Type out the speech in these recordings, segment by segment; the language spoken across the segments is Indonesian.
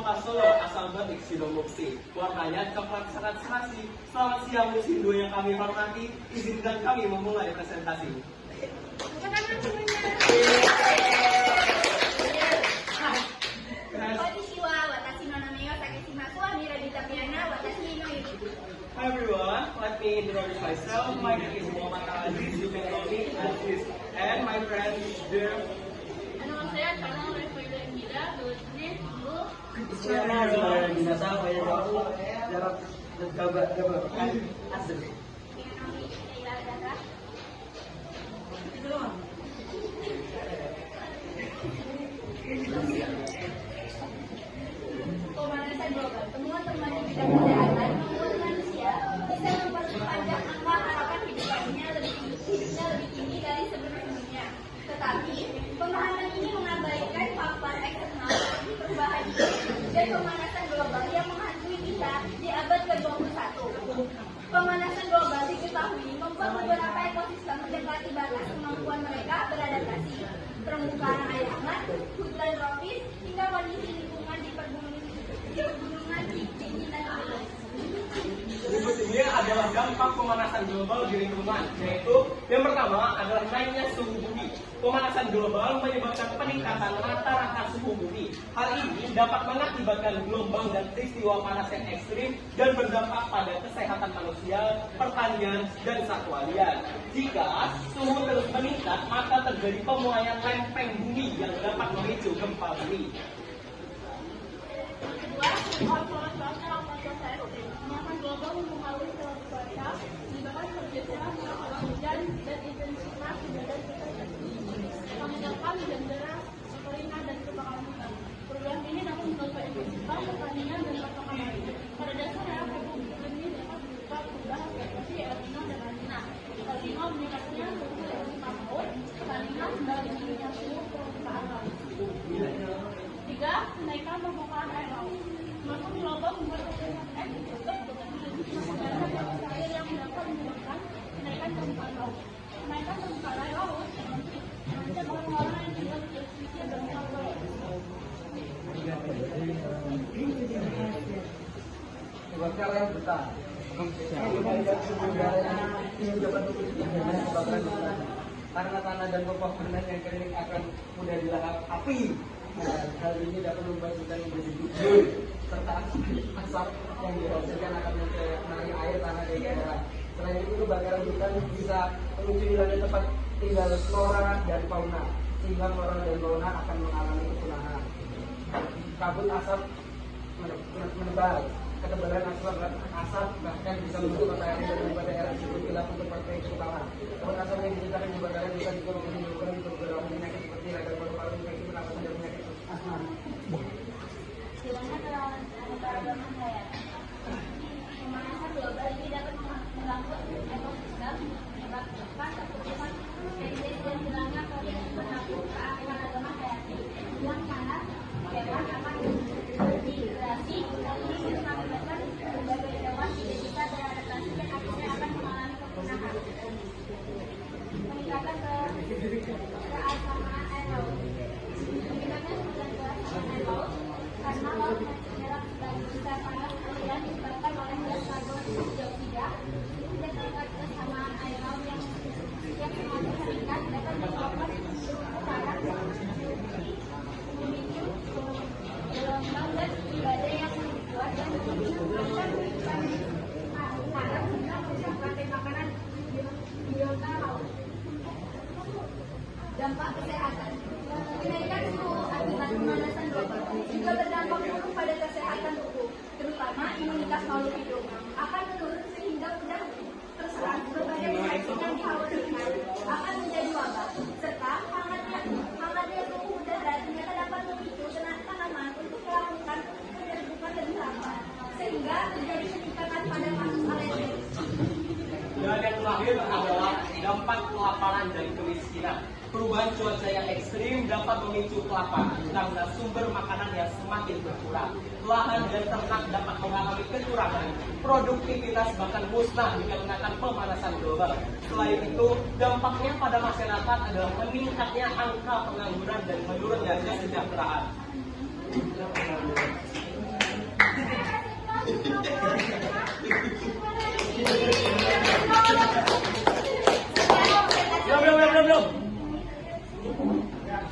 khas Solo asal batik Sidomukti. Warnanya coklat sangat serasi. Selamat siang Musindo yang kami hormati. Izinkan kami memulai presentasi. Hi everyone, let me introduce myself. My name is Muhammad Aziz. You can call me Aziz. And my friend is there. Nama saya Calon Refaida Indira, dosen Bu. Saya binasa, saya jauh, jarak jabat asli. Pemanasan global, temuan-temuan di bidang kesehatan membuat manusia bisa memperpanjang angka harapan hidupnya lebih tinggi dari sebelum-sebelumnya. Tetapi, pemahaman ini mengabaikan faktor eksternal seperti perubahan iklim dan pemanasan global yang menghantui kita di abad ke-21. Pemanasan global diketahui membuat beberapa ekosistem mendekati batas kemampuan mereka beradaptasi. Permukaan air hangat, hutan tropis, hingga kondisi lingkungan di pegunungan dinginan wilayah. Berikut ini adalah dampak pemanasan global di lingkungan, yaitu yang pertama adalah naiknya suhu bumi. Pemanasan global menyebabkan peningkatan rata-rata suhu bumi. Hal ini dapat mengakibatkan gelombang dan peristiwa panas yang ekstrim dan berdampak pada kesehatan manusia, pertanian, dan satwa liar. Jika suhu terus meningkat, maka terjadi pemuaian lempeng bumi yang dapat memicu gempa bumi. Kedua, pemanasan global mempengaruhi suatu cuaca, menyebabkan pergeseran curah hujan dan intensitas hujan terjadi, menyebabkan hujan deras, kekeringan dan kebakaran hutan. Perubahan ini dapat mengganggu ekosistem, pertanian dan pasokan air. Pada dasarnya, perubahan ini dapat berupa perubahan vegetasi El Nino dan La Nina. El Nino meningkatnya suhu dalam 5 tahun, La Nina kembali menurunnya suhu permukaan laut. Tiga, kenaikan permukaan air laut. Pemanasan global membuat air yang dapat menyebabkan kenaikan permukaan laut. Kenaikan permukaan air laut mengancam orang-orang yang tinggal di pesisir dan laut. Kebakaran hutan. Karena tanah dan pepohonan yang kering akan mudah dilahap api. Hal ini dapat membuat hutan menjadi gugur serta asap yang dihasilkan akan mencemari air tanah dan daerah. Selain itu, kebakaran hutan bisa memicu hilangnya tempat tinggal flora dan fauna, sehingga flora dan fauna akan mengalami kepunahan. Kabut asap menebal. Ketebalan asap bahkan bisa membentuk matahari dan membuat daerah tersebut gelap untuk partai utama. Kabut asap yang diceritakan kebakaran bisa menimbulkan beberapa penyakit seperti radang paru-paru, infeksi pernapasan dan penyakit asma. Hilangnya keragaman hayati. Pemanasan global ini dapat mengganggu ekosistem, menyebabkan pertumbuhan spesies dan hilangnya keragaman hayati. Yang mana hewan akan bermigrasi, ini bisa mengakibatkan berbagai hewan tidak bisa beradaptasi dan akhirnya akan mengalami kepunahan. Meningkatkan keasamaan air laut. Meningkatnya keasamaan air laut karena laut menyerap sebagian besar panas yang disebabkan oleh gas karbon dioksida. Ini tidak terlihat kesamaan air laut yang semakin meningkat dapat menyebabkan panas memicu gelombang dan badai yang lebih kuat dan menyebabkan panas hingga merusak rantai makanan biota laut. Dampak kesehatan. Kenaikan suhu akibat pemanasan global juga berdampak buruk pada kesehatan tubuh, terutama imunitas makhluk hidup. Akan menurun sehingga mudah terserang berbagai penyakit yang dikhawatirkan akan menjadi wabah, serta hangatnya suhu udara ternyata dapat memicu tanaman untuk melakukan penyerbukan lebih lambat, sehingga terjadi peningkatan pada kasus alergi. Dan yang terakhir adalah dampak kelaparan dan kemiskinan. Perubahan cuaca yang ekstrim dapat memicu kelaparan karena sumber makanan yang semakin berkurang. Lahan dan ternak dapat mengalami kekurangan. Produktivitas bahkan musnah dikarenakan pemanasan global. Selain itu, dampaknya pada masyarakat adalah meningkatnya angka pengangguran dan menurunnya kesejahteraan.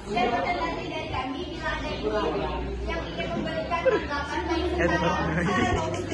Dan rekomendasi dari kami bila ada yang ingin memberikan tanggapan baik tentang